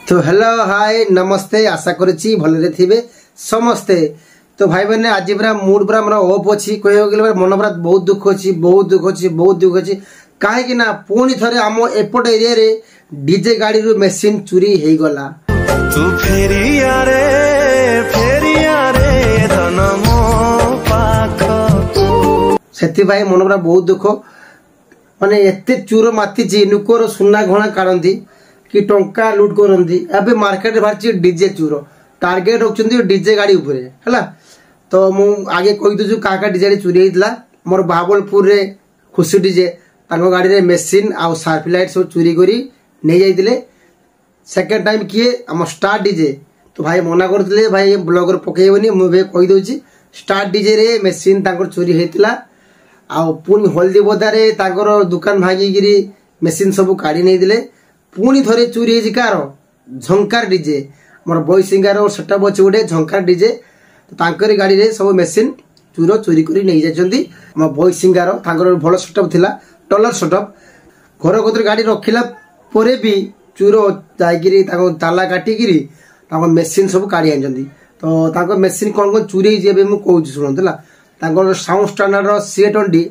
तो hello hi नमस्ते आशा करुच्ची भलरे थिबे समस्ते। तो भाई मैंने आज पूरा मूड पूरा मन ऑफ अच्छी कह मन पूरा बहुत दुख अच्छी बहुत दुख अच्छी कहीं ना पुणी थे आम एपट एरिया रे डीजे गाड़ी रू मेसीन चोरी हो गला। से मन पूरा बहुत दुख माने एते चूर माती लुकर सुना घणा काढ़ती कि टंका लुट करती। अब मार्केट बाहर डीजे चूर टार्गेट रखुच्च डीजे गाड़ी उपरे है। तो मु आगे कही दूसरी क्या डीजे चोरी होता मोर बाबलपुर रे खुशी डीजे गाड़ी रे मेसीन आउ सार्फ लाइट सब चोरी करी नहीं जाइए। सेकेंड टाइम किए आम स्टार डीजे तो भाई मना करते भाई ब्लॉग पकईबनी मुझे कहीदे स्टार डीजे रे मेसीन चोरी होता। आउ पुणी हल्दी बदारे दुकान भांगिकी मेसीन सब काढ़ी नहीं दिले। पुणी थे चोरी है कार झंकार डीजे मोर बॉय सिंगार और सेटअप अच्छे गोटे झंकार डीजे तो गाड़ी रे सब मेसीन चूर चोरी कर नहीं जाती। आम बॉय सिंगार भल सेटअप थिला टलर सेटअप घर कतर गाड़ी रखिला परे भी चूर जाकि ताला काटिकी मेसीन सब काढ़ी आनी। तो मेसीन कौन कौन चोरी कहूँ शुणुला साउंड स्टैंडर्ड C20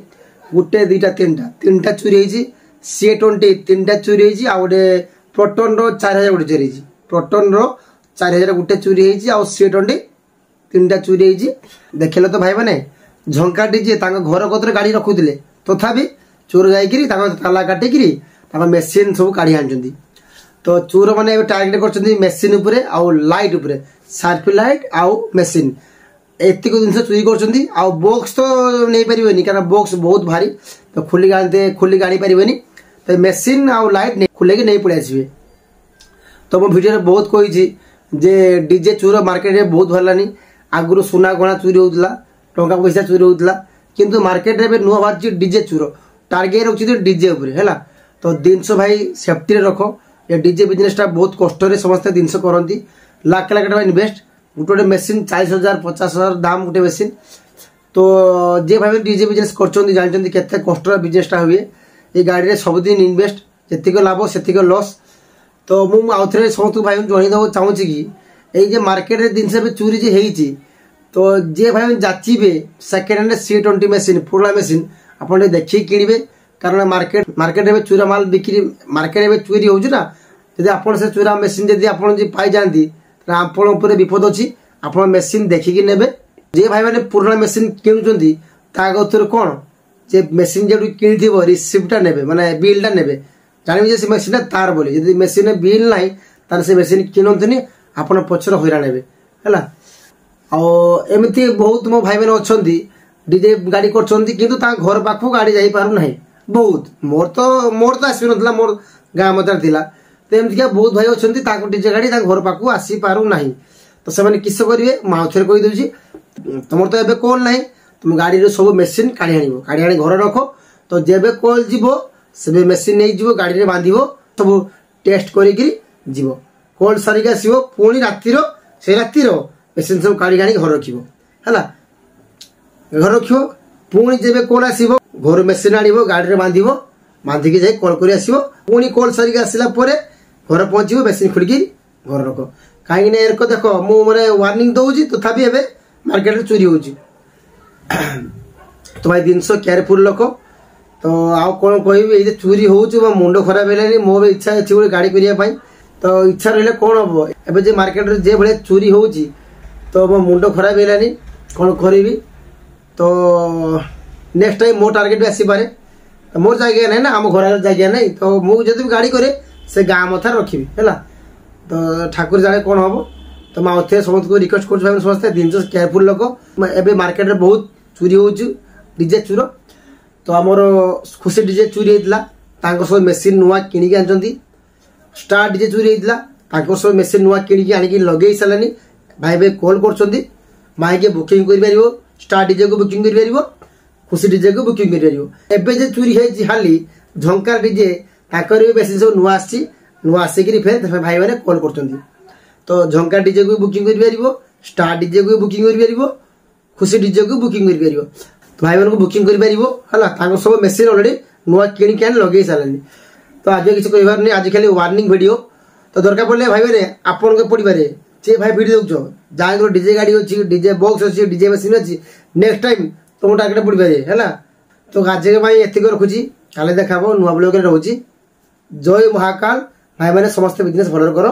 गोटे दुईटा तीन चोरी होती C20 तीन चोरी होती आ गए प्रोटोन रो 4000 गोटे चोरी प्रोटोन रो 4000 गोटे चोरी होती आ C20 तीन चोरी होती। देखल तो भाई मैंने झंका डीजे घर कतर गाड़ी रखुले तथापि चोर जाकि ताला काटिकी मेसीन सब काढ़ी आनी। तो चोर मैंने टार्गेट कर मेसीन उपरे आउ लाइट उपरे सार्फ लाइट आउ मेसीन एतिक जिन चोरी कर बॉक्स तो नहीं पारे क्या बॉक्स बहुत भारी तो खुली गाड़ी पारे तो मेसीन आउ लाइट खुले नहीं पड़े आसवे। तो मो भिडियो बहुत कही जे डीजे चोर मार्केट में बहुत भरलानी आगुरी सुना गहना चोरी होता टंका पैसा चोरी होता किंतु मार्केट में नुआ बाहर डीजे चोर टार्गेट रखी डीजे है। तो जिनस भाई सेफ्टी रख ये डीजे बिजनेसटा बहुत कष्ट समस्त जिनस करती लाख लाख टका इनवेस्ट गोटे मेसीन 40,000 50,000 दाम गोटे मेसीन। तो जे भाई डीजे बिजनेस कर जानते केते कष्ट बिजनेसटा हुए ये गाड़ी रे सबुदिन इनवेस्ट जेतिक लाभ सेतिक लॉस। तो मुझे आउ थे समस्त भाई जनईदेव चाहूँगी कि ये मार्केट रे जिनस चोरी जे होती तो जे भाई जाचिबे सेकेंड हैंड C20 मेसीन पुराना मेसीन आपड़ देखिए किणवे कारण मार्केट में चूरा माल बिक्री मार्केट में चोरी होना जब आप चूरा मेसीन जब आप पाई जाती आपण विपद अच्छी आप मेसीन देखिकी ने जे भाई मैंने पुराना मेसीन किणुंट तार कौन जे मेसीन जो कि रिसीप्टा ने माने बिलटा ने जानवे से मेसीन तार बोली जब मेसीन बिल ना तार से मेसीन किणुनी आप पचर हईराण है। एमती बहुत मो भाई मैंने अच्छा डीजे गाड़ी कर घर पाख गाड़ी जा पारना बहुत मोर तो आस ना मोर गाँ मत थी तो एमती बहुत भाई अच्छा डीजे गाड़ी घर पाक आसी पारना तो से किस करेंगे माउथर कहीदे तुम तो एवं कल ना तुम गाड़ी सब मेसीन काढ़ी आनी घर रख तो जेबे कल जीव से मेसीन नहीं जीव गाड़ी में बांध सब टेस्ट करी कल सारिक आस पुणी रातिर से रातिर मेसीन सब काढ़ी आनी घर रख घर रख पुणी जेबे कल आसो घर मेसीन आण गाड़ी में बांधिकी जाए कल कर आसो पुणी कल सारिक आसला घर पहुंचो मेसीन खोलिकी घर रख कहीं एरक देख मुझे वार्निंग दौर तथापि एवं मार्केट चोरी हो। तो भाई जिनस केयरफुल रख। तो आउ कौन कह चोरी हो मुंड खराब है मो भी इच्छा अच्छी गोटे गाड़ी करने तो इच्छा रही कौन हम एवं मार्केट में जो भाई चोरी हो तो मो मुंड खराब है कौन करी। तो नेक्स्ट टाइम मो टार्गेट भी आसपे मोर जगह ना आम घर जगह ना तो मुझे गाड़ी करे से गाँ मथा रखी है। तो ठाकुर जाने कौन हम तो मैं समस्त को रिक्वेस्ट कर समस्त जिन केयरफुल लोक एवं मार्केट में बहुत चोरी हो डीजे चोर। तो आमर खुशी डीजे चोरी होता सब मेसीन नुआ किणी आनी स्टार डीजे चोरी होता सब मेसीन नुआ किणी आनिक लगे सारे भाई भाई कल कर माइक बुकिंग कर स्टार डीजे को बुकिंग कर खुशी डीजे को बुकिंग कर चोरी है हाली झंकार डीजे ताकर मेसीन सब नुआ नुआ आसिक फेर भाई मैंने कल कर तो झंकार डीजे को बुकिंग कर स्टार डीजे को बुकिंग कर खुशी डीजे को बुकिंग कर तो भाई को बुकिंग कर सब मेसीन अलरेडी नुआ किणी लगे सारे। तो आज किसी कहबार नहीं आज खाली वार्निंग वीडियो तो दरकार पड़े भाई मैंने आपण पड़े सी भाई भिड़ दौच जहाँ डीजे गाड़ी अच्छी डीजे बॉक्स अच्छी डीजे मशीन अच्छी नेक्स्ट टाइम तुम टार्गेट पड़ पारे है। तो आज एतिक रखुची काले देखा नुआ ब्लॉग रोचे। जय महाकाल भाई मैंने समस्त बिजनेस भल कर।